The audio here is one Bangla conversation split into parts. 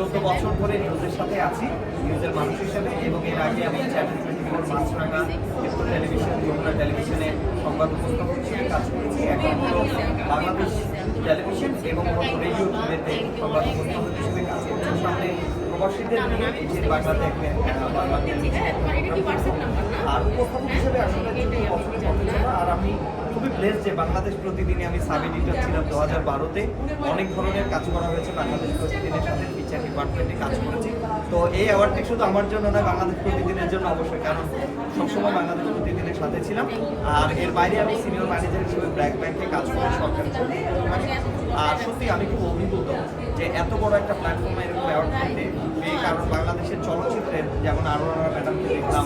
14 বছর ধরে নিউজের সাথে আছি, নিউজের মানুষ হিসেবে, এবং এর আগে আমি চ্যানেল 24, মাছরাঙা, ক্ষেত্র টেলিভিশন, যমুনা টেলিভিশনে সংবাদ উপস্থাপক হিসেবে কাজ করেছি। এখন হলো বাংলাদেশ টেলিভিশন এবং রেডিও টিভিতে সংবাদ উপস্থাপক হিসেবে কাজ করছি। সামনে প্রবাসীদের নিয়ে এই যে বাংলা দেখবেন, বাংলা টেলিভিশন আর উপস্থাপক হিসেবে আসলে 14 বছরের কথা ছিল। আর আমি খুবই ব্লেস যে বাংলাদেশ প্রতিদিনে আমি সাব এডিটর ছিলাম 2012-তে। অনেক ধরনের কাজ করা হয়েছে বাংলাদেশ প্রতিদিনের সাথে, ফিচার ডিপার্টমেন্টে কাজ করেছি। তো এই অ্যাওয়ার্ডটি শুধু আমার জন্য নয়, বাংলাদেশ প্রতিদিনের জন্য অবশ্যই, কারণ সবসময় বাংলাদেশ প্রতিদিনের সাথে ছিলাম। আর এর বাইরে আমি সিনিয়র ম্যানেজার হিসেবে ব্র্যাক ব্যাংকে কাজ করি, সরকারি চাকরি। আর সত্যি আমি খুব অভিভূত যে এত বড় একটা প্ল্যাটফর্মে এরকম অ্যাওয়ার্ড পেতে পেয়ে, কারণ বাংলাদেশের চলচ্চিত্রের যেমন আরোরা ম্যাডামকে দেখলাম,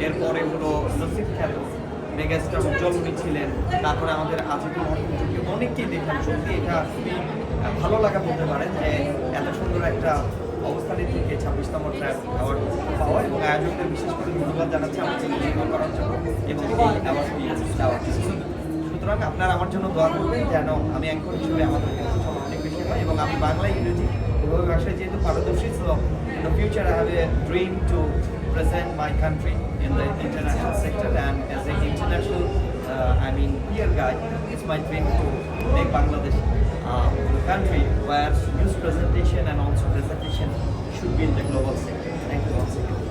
এরপরে হলো নসিব খ্যাত মেগাস্টার উজ্জ্বল উনি ছিলেন, তারপরে আমাদের আজিজুল হককে অনেককেই দেখলাম। সত্যি এটা খুবই ভালো লাগা বলতে পারেন যে এত সুন্দর একটা অবস্থানে থেকে 26তম ট্র্যাক অ্যাওয়ার্ড পাওয়া, এবং আয়োজকদের বিশেষ করে ধন্যবাদ জানাচ্ছি আমাকে নির্বাচিত করার জন্য এবং এই অ্যাওয়ার্ডটি দেওয়ার জন্য। সুতরাং আপনারা আমার জন্য দোয়া করবেন যেন আমি অ্যাঙ্কর হিসেবে আমাদের কাছে অনেক বেশি হয়, এবং আমি বাংলা ইংরেজি উভয় ভাষায় যেহেতু পারদর্শী, so in the future I have a dream to present my country in the international sector, and as an international peer guy, it's my dream to make Bangladesh a country where news presentation and also presentation should be in the global sector. Thank you once again.